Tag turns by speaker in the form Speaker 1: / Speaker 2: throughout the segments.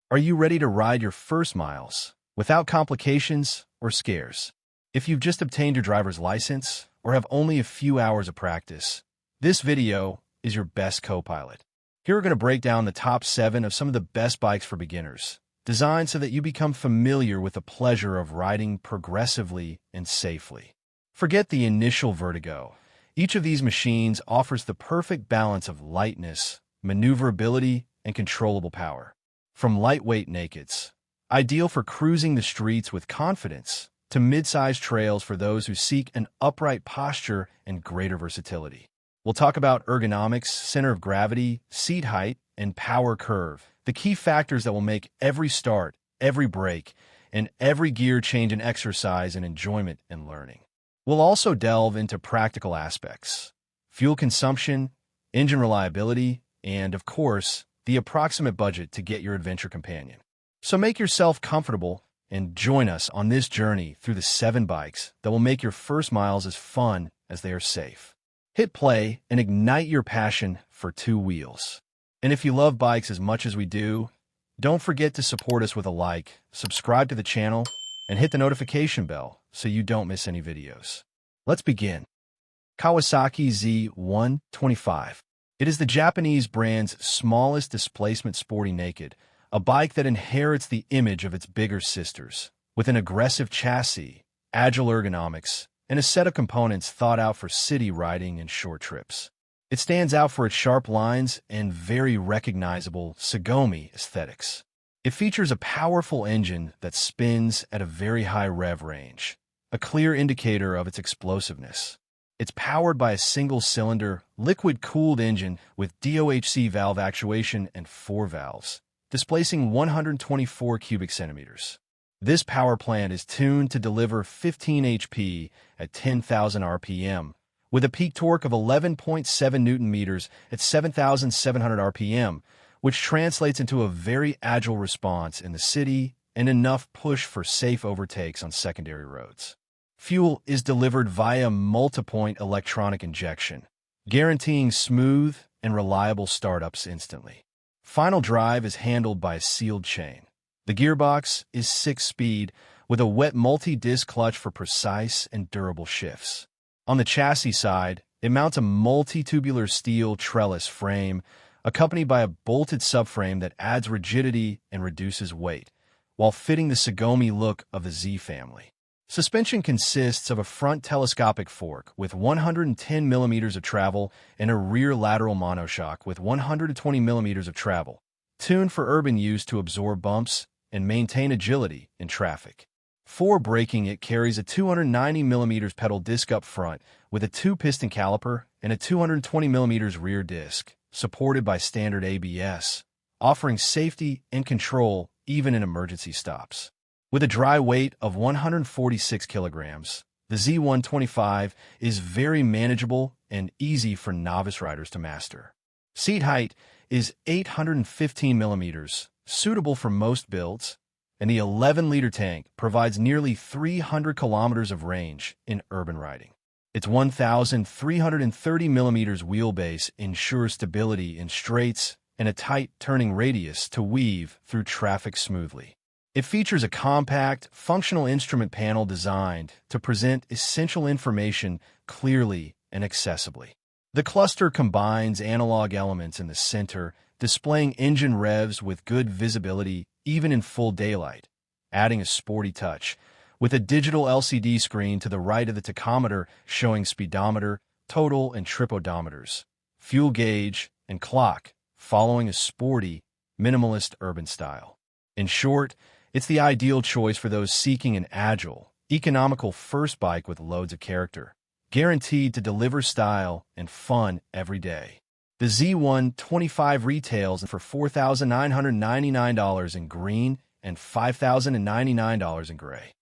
Speaker 1: Are you ready to ride your first miles without complications or scares? If you've just obtained your driver's license or have only a few hours of practice, this video is your best co-pilot. Here we're going to break down the top 7 of some of the best bikes for beginners, designed so that you become familiar with the pleasure of riding progressively and safely. Forget the initial vertigo. Each of these machines offers the perfect balance of lightness, maneuverability, and controllable power. From lightweight nakeds, ideal for cruising the streets with confidence, to mid-sized trails for those who seek an upright posture and greater versatility. We'll talk about ergonomics, center of gravity, seat height, and power curve, the key factors that will make every start, every brake, and every gear change an exercise in enjoyment and learning. We'll also delve into practical aspects, fuel consumption, engine reliability, and, of course, the approximate budget to get your adventure companion. So make yourself comfortable and join us on this journey through the 7 bikes that will make your first miles as fun as they are safe. Hit play and ignite your passion for 2 wheels. And if you love bikes as much as we do, don't forget to support us with a like, subscribe to the channel, and hit the notification bell so you don't miss any videos. Let's begin. Kawasaki Z 125. It is the Japanese brand's smallest displacement sporty naked, a bike that inherits the image of its bigger sisters, with an aggressive chassis, agile ergonomics, and a set of components thought out for city riding and short trips. It stands out for its sharp lines and very recognizable Sagome aesthetics. It features a powerful engine that spins at a very high rev range, a clear indicator of its explosiveness. It's powered by a single-cylinder, liquid-cooled engine with DOHC valve actuation and 4 valves, displacing 124 cubic centimeters. This power plant is tuned to deliver 15 HP at 10,000 RPM, with a peak torque of 11.7 Newton-meters at 7,700 RPM, which translates into a very agile response in the city and enough push for safe overtakes on secondary roads. Fuel is delivered via multi-point electronic injection, guaranteeing smooth and reliable startups instantly. Final drive is handled by a sealed chain. The gearbox is 6-speed with a wet multi-disc clutch for precise and durable shifts. On the chassis side, it mounts a multi-tubular steel trellis frame accompanied by a bolted subframe that adds rigidity and reduces weight, while fitting the Sagome look of the Z family. Suspension consists of a front telescopic fork with 110 millimeters of travel and a rear lateral monoshock with 120 millimeters of travel, tuned for urban use to absorb bumps and maintain agility in traffic. For braking, it carries a 290 millimeters pedal disc up front with a 2-piston caliper and a 220 millimeters rear disc, supported by standard ABS, offering safety and control even in emergency stops. With a dry weight of 146 kilograms, the Z125 is very manageable and easy for novice riders to master. Seat height is 815 millimeters, suitable for most builds, and the 11-liter tank provides nearly 300 kilometers of range in urban riding. Its 1,330 millimeters wheelbase ensures stability in straights and a tight turning radius to weave through traffic smoothly. It features a compact, functional instrument panel designed to present essential information clearly and accessibly. The cluster combines analog elements in the center, displaying engine revs with good visibility even in full daylight, adding a sporty touch, with a digital LCD screen to the right of the tachometer showing speedometer, total and trip odometers, fuel gauge, and clock, following a sporty, minimalist urban style. In short, it's the ideal choice for those seeking an agile, economical first bike with loads of character, guaranteed to deliver style and fun every day. The Z125 retails for $4,999 in green and $5,099 in gray.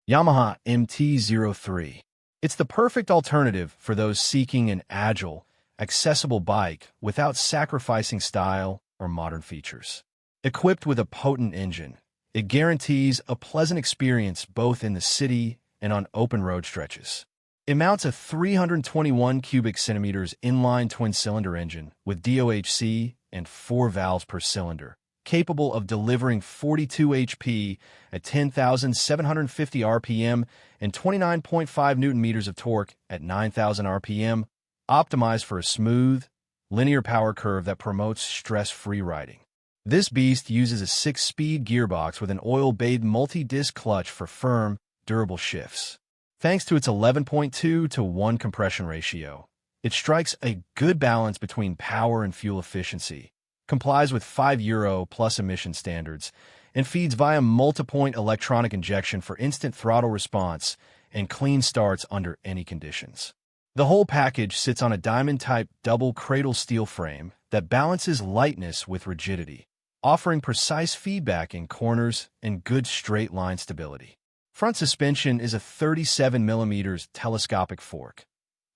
Speaker 1: Yamaha MT-03. It's the perfect alternative for those seeking an agile, accessible bike without sacrificing style or modern features. Equipped with a potent engine, it guarantees a pleasant experience both in the city and on open road stretches. It mounts a 321 cubic centimeters inline twin-cylinder engine with DOHC and 4 valves per cylinder, capable of delivering 42 HP at 10,750 RPM and 29.5 Newton-meters of torque at 9,000 RPM, optimized for a smooth, linear power curve that promotes stress-free riding. This beast uses a 6-speed gearbox with an oil-bathed multi-disc clutch for firm, durable shifts. Thanks to its 11.2 to 1 compression ratio, it strikes a good balance between power and fuel efficiency, complies with 5 Euro plus emission standards, and feeds via multi-point electronic injection for instant throttle response and clean starts under any conditions. The whole package sits on a diamond-type double cradle steel frame that balances lightness with rigidity, offering precise feedback in corners and good straight-line stability. Front suspension is a 37mm telescopic fork.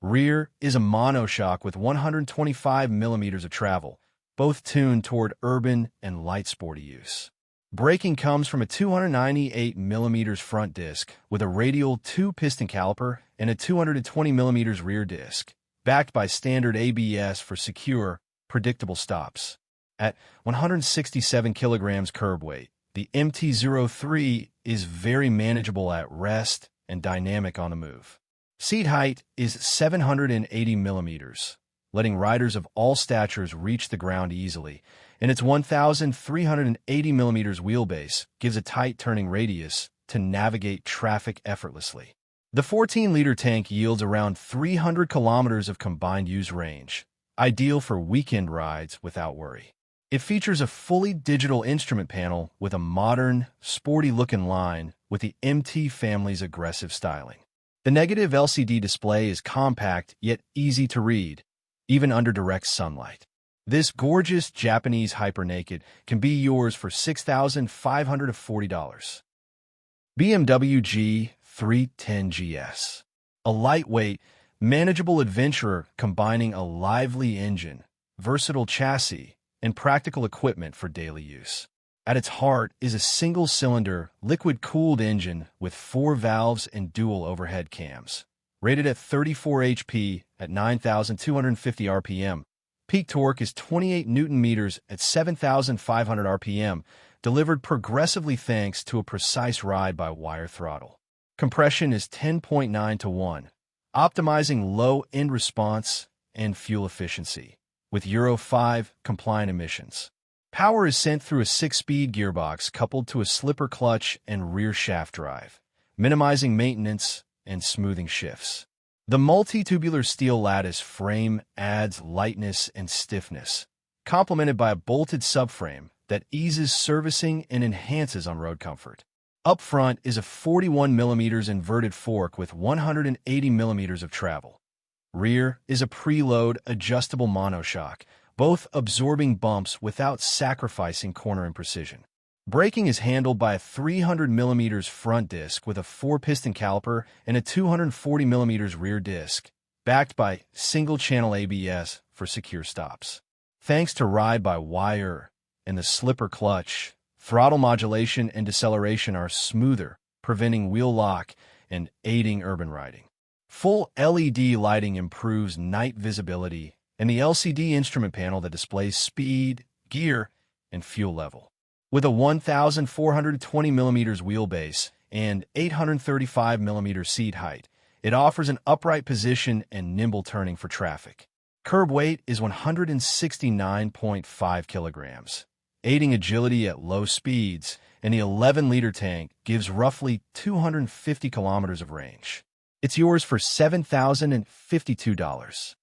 Speaker 1: Rear is a monoshock with 125mm of travel, both tuned toward urban and light sporty use. Braking comes from a 298mm front disc with a radial 2-piston caliper and a 220mm rear disc, backed by standard ABS for secure, predictable stops. At 167 kilograms curb weight, the MT-03 is very manageable at rest and dynamic on the move. Seat height is 780mm, letting riders of all statures reach the ground easily, and its 1,380mm wheelbase gives a tight turning radius to navigate traffic effortlessly. The 14-liter tank yields around 300 kilometers of combined use range, ideal for weekend rides without worry. It features a fully digital instrument panel with a modern, sporty-looking line with the MT family's aggressive styling. The negative LCD display is compact yet easy to read, even under direct sunlight. This gorgeous Japanese hyper-naked can be yours for $6,540. BMW G310GS. A lightweight, manageable adventurer combining a lively engine, versatile chassis, and practical equipment for daily use. At its heart is a single-cylinder, liquid-cooled engine with 4 valves and dual overhead cams. Rated at 34 HP at 9,250 RPM, peak torque is 28 Newton-meters at 7,500 RPM, delivered progressively thanks to a precise ride-by-wire throttle. Compression is 10.9 to 1, optimizing low-end response and fuel efficiency, with Euro 5 compliant emissions. Power is sent through a 6-speed gearbox coupled to a slipper clutch and rear shaft drive, minimizing maintenance and smoothing shifts. The multi-tubular steel lattice frame adds lightness and stiffness, complemented by a bolted subframe that eases servicing and enhances on-road comfort. Up front is a 41mm inverted fork with 180mm of travel. Rear is a preload adjustable monoshock, both absorbing bumps without sacrificing corner precision. Braking is handled by a 300mm front disc with a 4-piston caliper and a 240mm rear disc, backed by single-channel ABS for secure stops. Thanks to ride-by-wire and the slipper clutch, throttle modulation and deceleration are smoother, preventing wheel lock and aiding urban riding. Full LED lighting improves night visibility, and the LCD instrument panel that displays speed, gear, and fuel level. With a 1,420mm wheelbase and 835mm seat height, it offers an upright position and nimble turning for traffic. Curb weight is 169.5 kilograms, aiding agility at low speeds, and the 11-liter tank gives roughly 250 kilometers of range. It's yours for $7,052.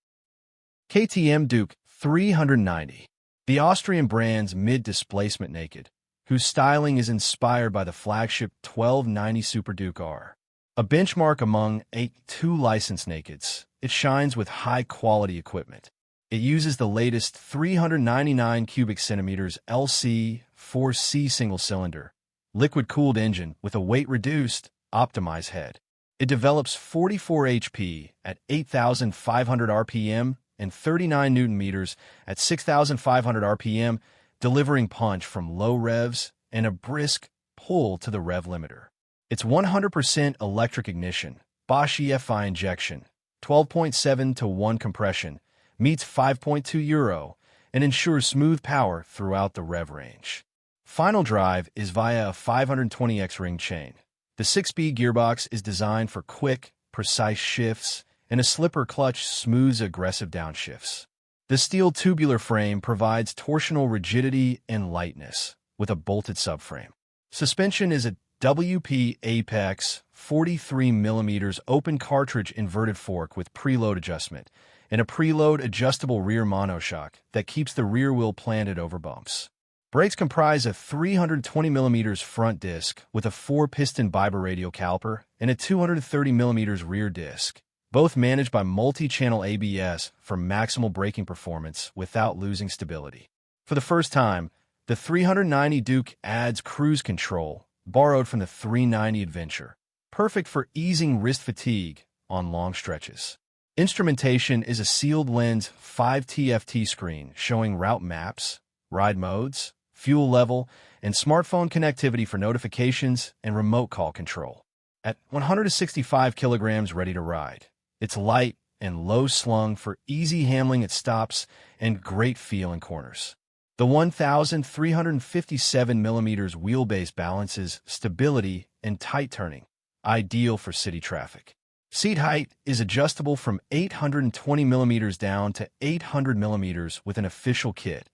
Speaker 1: KTM Duke 390. The Austrian brand's mid-displacement naked, whose styling is inspired by the flagship 1290 Super Duke R. A benchmark among 82 licensed nakeds, it shines with high-quality equipment. It uses the latest 399 cubic centimeters LC4C single-cylinder, liquid-cooled engine with a weight-reduced, optimized head. It develops 44 HP at 8,500 RPM and 39 Newton-meters at 6,500 RPM, delivering punch from low revs and a brisk pull to the rev limiter. It's 100% electric ignition, Bosch EFI injection, 12.7 to 1 compression, meets 5.2 Euro, and ensures smooth power throughout the rev range. Final drive is via a 520x ring chain. The 6-speed gearbox is designed for quick, precise shifts, and a slipper clutch smooths aggressive downshifts. The steel tubular frame provides torsional rigidity and lightness, with a bolted subframe. Suspension is a WP Apex 43mm open cartridge inverted fork with preload adjustment, and a preload adjustable rear monoshock that keeps the rear wheel planted over bumps. Brakes comprise a 320mm front disc with a 4-piston bibaradial caliper and a 230mm rear disc, both managed by multi-channel ABS for maximal braking performance without losing stability. For the first time, the 390 Duke adds cruise control, borrowed from the 390 Adventure, perfect for easing wrist fatigue on long stretches. Instrumentation is a sealed lens 5 TFT screen showing route maps, ride modes, fuel level, and smartphone connectivity for notifications and remote call control. At 165 kilograms ready to ride, it's light and low-slung for easy handling at stops and great feel in corners. The 1,357mm wheelbase balances stability and tight turning, ideal for city traffic. Seat height is adjustable from 820mm down to 800mm with an official kit,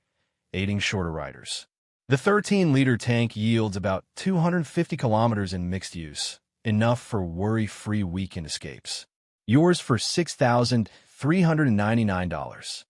Speaker 1: aiding shorter riders. The 13-liter tank yields about 250 kilometers in mixed use, enough for worry-free weekend escapes. Yours for $6,399.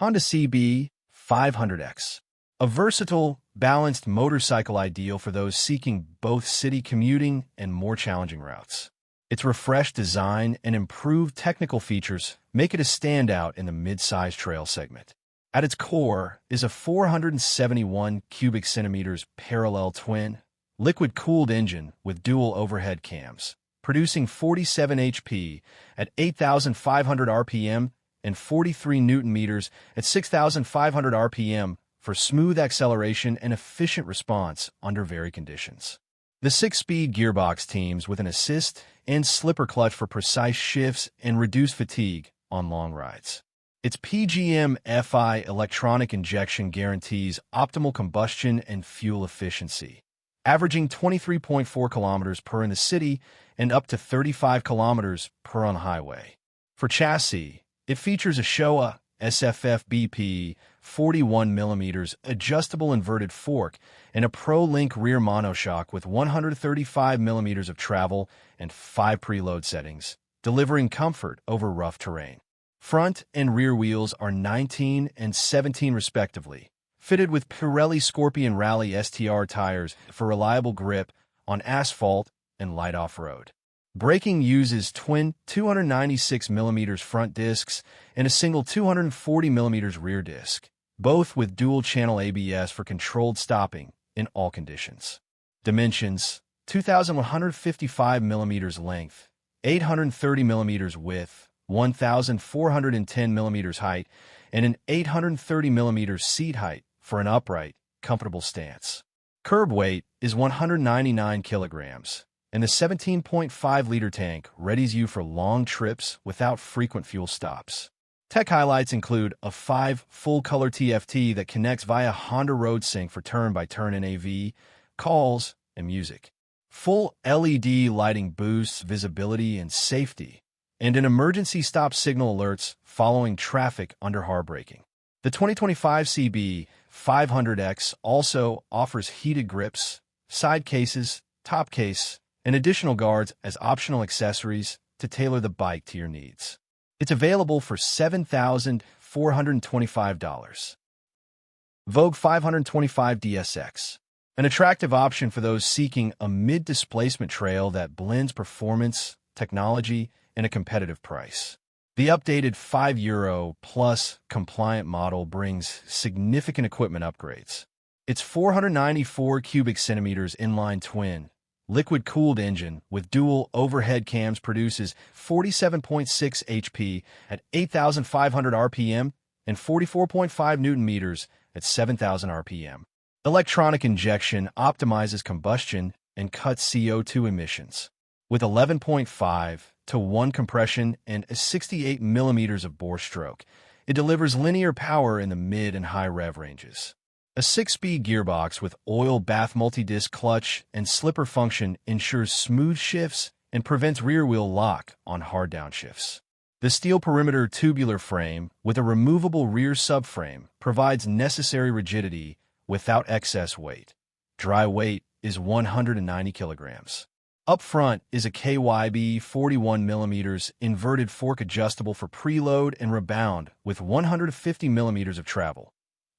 Speaker 1: Honda CB 500X. A versatile, balanced motorcycle ideal for those seeking both city commuting and more challenging routes. Its refreshed design and improved technical features make it a standout in the mid-size trail segment. At its core is a 471 cubic centimeters parallel twin, liquid-cooled engine with dual overhead cams, producing 47 HP at 8,500 RPM and 43 Newton-meters at 6,500 RPM for smooth acceleration and efficient response under varied conditions. The 6-speed gearbox teams with an assist and slipper clutch for precise shifts and reduced fatigue on long rides. Its PGM-FI electronic injection guarantees optimal combustion and fuel efficiency, averaging 23.4 kilometers per in the city and up to 35 kilometers per on highway. For chassis, it features a Showa SFF BP 41mm adjustable inverted fork and a Pro-Link rear monoshock with 135mm of travel and 5 preload settings, delivering comfort over rough terrain. Front and rear wheels are 19 and 17 respectively, fitted with Pirelli Scorpion Rally STR tires for reliable grip on asphalt and light off-road. Braking uses twin 296mm front discs and a single 240mm rear disc, both with dual-channel ABS for controlled stopping in all conditions. Dimensions: 2,155mm length, 830mm width, 1,410mm height, and an 830mm seat height for an upright, comfortable stance. Curb weight is 199 kilograms, and the 17.5-liter tank readies you for long trips without frequent fuel stops. Tech highlights include a 5 full-color TFT that connects via Honda Road Sync for turn-by-turn NAV, calls, and music. Full LED lighting boosts visibility and safety, and an emergency stop signal alerts following traffic under hard braking. The 2025 CB 500X also offers heated grips, side cases, top case, and additional guards as optional accessories to tailor the bike to your needs. It's available for $7,425. Voge 525 DSX. An attractive option for those seeking a mid-displacement trail that blends performance, technology, and a competitive price. The updated €5 plus compliant model brings significant equipment upgrades. Its 494 cubic centimeters inline twin, liquid-cooled engine with dual overhead cams produces 47.6 HP at 8,500 RPM and 44.5 Newton-meters at 7,000 RPM. Electronic injection optimizes combustion and cuts CO2 emissions. With 11.5:1 compression and a 68 millimeters of bore stroke, it delivers linear power in the mid and high rev ranges. A 6-speed gearbox with oil bath multi-disc clutch and slipper function ensures smooth shifts and prevents rear-wheel lock on hard downshifts. The steel perimeter tubular frame with a removable rear subframe provides necessary rigidity without excess weight. Dry weight is 190 kilograms. Up front is a KYB 41mm inverted fork adjustable for preload and rebound with 150 mm of travel.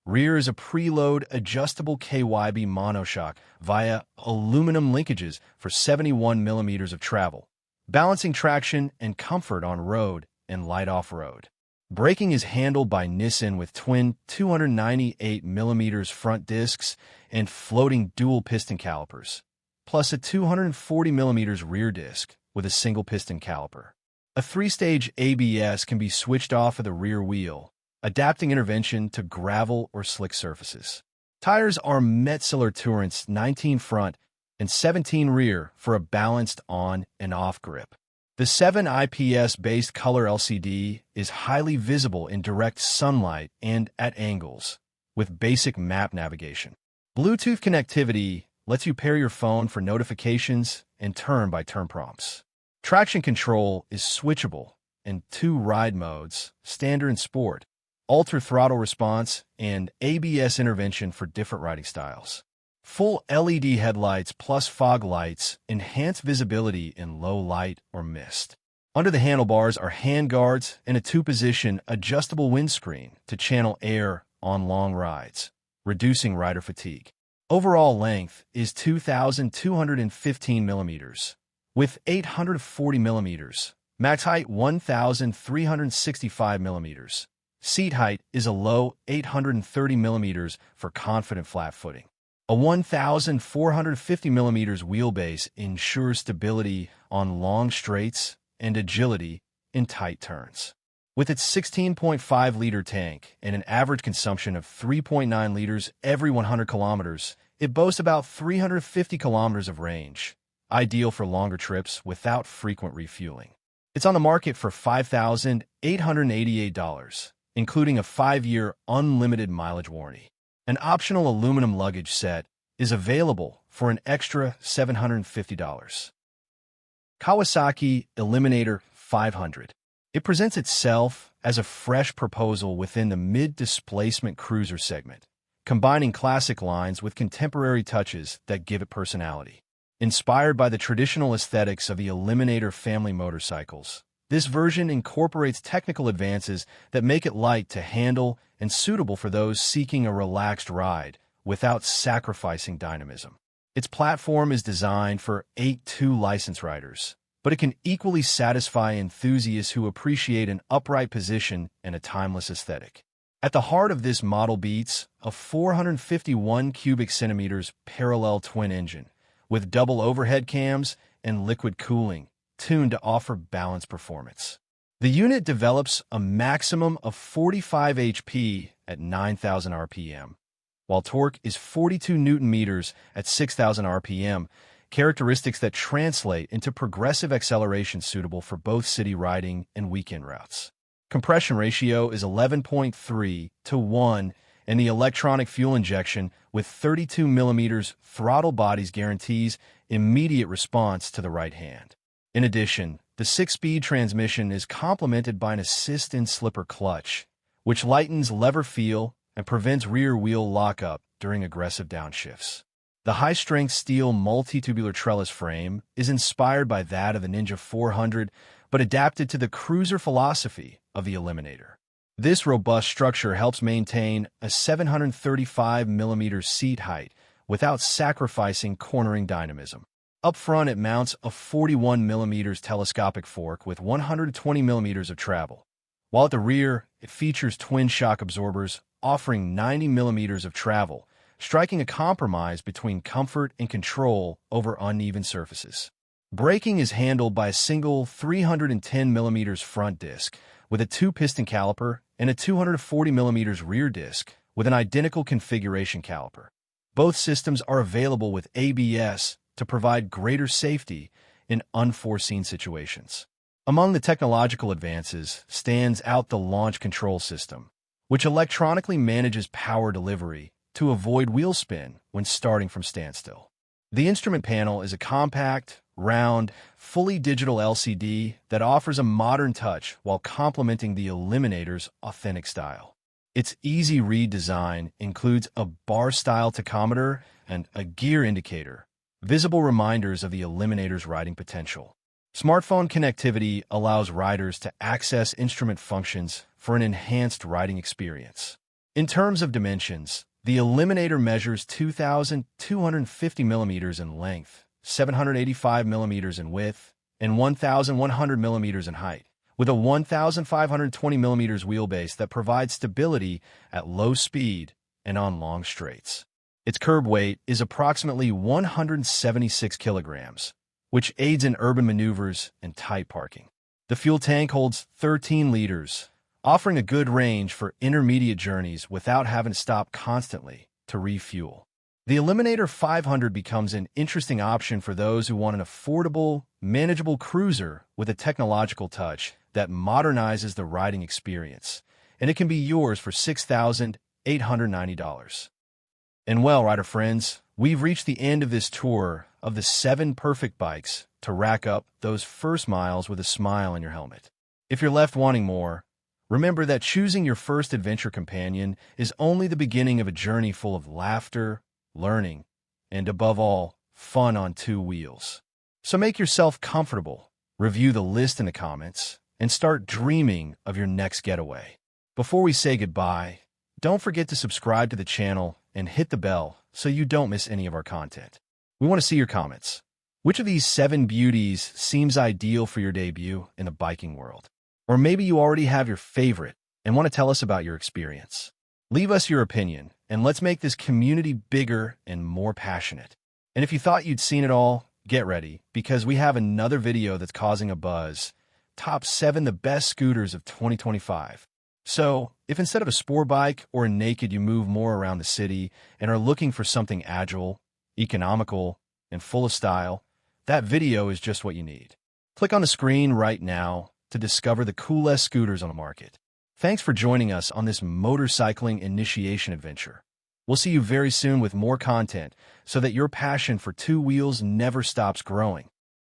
Speaker 1: Rear is a preload adjustable KYB monoshock via aluminum linkages for 71 mm of travel, balancing traction and comfort on road and light off-road. Braking is handled by Nissan with twin 298 mm front discs and floating dual piston calipers, plus a 240 mm rear disc with a single piston caliper. A 3-stage ABS can be switched off of the rear wheel, adapting intervention to gravel or slick surfaces. Tires are Metzeler Tourance 19 front and 17 rear for a balanced on and off grip. The 7 IPS-based color LCD is highly visible in direct sunlight and at angles, with basic map navigation. Bluetooth connectivity lets you pair your phone for notifications and turn-by-turn prompts. Traction control is switchable in 2 ride modes, standard and sport, alter throttle response, and ABS intervention for different riding styles. Full LED headlights plus fog lights enhance visibility in low light or mist. Under the handlebars are handguards and a 2-position adjustable windscreen to channel air on long rides, reducing rider fatigue. Overall length is 2,215 millimeters, with 840 millimeters. Max height 1,365 millimeters. Seat height is a low 830 millimeters for confident flat footing. A 1,450 millimeters wheelbase ensures stability on long straights and agility in tight turns. With its 16.5-liter tank and an average consumption of 3.9 liters every 100 kilometers, it boasts about 350 kilometers of range, ideal for longer trips without frequent refueling. It's on the market for $5,888, including a 5-year unlimited mileage warranty. An optional aluminum luggage set is available for an extra $750. Kawasaki Eliminator 500. It presents itself as a fresh proposal within the mid-displacement cruiser segment, combining classic lines with contemporary touches that give it personality. Inspired by the traditional aesthetics of the Eliminator family motorcycles, this version incorporates technical advances that make it light to handle and suitable for those seeking a relaxed ride without sacrificing dynamism. Its platform is designed for 8.2 license riders, but it can equally satisfy enthusiasts who appreciate an upright position and a timeless aesthetic. At the heart of this model beats a 451 cubic centimeters parallel twin engine with double overhead cams and liquid cooling, tuned to offer balanced performance. The unit develops a maximum of 45 HP at 9,000 RPM, while torque is 42 Newton-meters at 6,000 RPM, characteristics that translate into progressive acceleration suitable for both city riding and weekend routes. Compression ratio is 11.3 to 1, and the electronic fuel injection with 32 millimeters throttle bodies guarantees immediate response to the right hand. In addition, the 6-speed transmission is complemented by an assist and slipper clutch, which lightens lever feel and prevents rear wheel lockup during aggressive downshifts. The high-strength steel multi-tubular trellis frame is inspired by that of the Ninja 400, but adapted to the cruiser philosophy of the Eliminator. This robust structure helps maintain a 735 millimeter seat height without sacrificing cornering dynamism. Up front, it mounts a 41 millimeters telescopic fork with 120 millimeters of travel, while at the rear, it features twin shock absorbers offering 90 millimeters of travel, striking a compromise between comfort and control over uneven surfaces. Braking is handled by a single 310 millimeters front disc with a 2-piston caliper and a 240 millimeters rear disc with an identical configuration caliper. Both systems are available with ABS to provide greater safety in unforeseen situations. Among the technological advances stands out the launch control system, which electronically manages power delivery to avoid wheel spin when starting from standstill. The instrument panel is a compact, round, fully digital LCD that offers a modern touch while complementing the Eliminator's authentic style. Its easy-read design includes a bar-style tachometer and a gear indicator, visible reminders of the Eliminator's riding potential. Smartphone connectivity allows riders to access instrument functions for an enhanced riding experience. In terms of dimensions, the Eliminator measures 2,250 millimeters in length, 785 millimeters in width, and 1,100 millimeters in height, with a 1,520 millimeters wheelbase that provides stability at low speed and on long straights. Its curb weight is approximately 176 kilograms, which aids in urban maneuvers and tight parking. The fuel tank holds 13 liters, offering a good range for intermediate journeys without having to stop constantly to refuel. The Eliminator 500 becomes an interesting option for those who want an affordable, manageable cruiser with a technological touch that modernizes the riding experience, and it can be yours for $6,890. And well, rider friends, we've reached the end of this tour of the 7 perfect bikes to rack up those first miles with a smile on your helmet. If you're left wanting more, remember that choosing your first adventure companion is only the beginning of a journey full of laughter, learning, and above all, fun on 2 wheels. So make yourself comfortable, review the list in the comments, and start dreaming of your next getaway. Before we say goodbye, don't forget to subscribe to the channel and hit the bell so you don't miss any of our content. We want to see your comments. Which of these 7 beauties seems ideal for your debut in the biking world? Or maybe you already have your favorite and want to tell us about your experience. Leave us your opinion, and let's make this community bigger and more passionate. And if you thought you'd seen it all, get ready, because we have another video that's causing a buzz. Top 7 the best scooters of 2025. So, if instead of a sport bike or a naked you move more around the city and are looking for something agile, economical, and full of style, that video is just what you need. Click on the screen right now to discover the coolest scooters on the market. Thanks for joining us on this motorcycling initiation adventure. We'll see you very soon with more content so that your passion for 2 wheels never stops growing.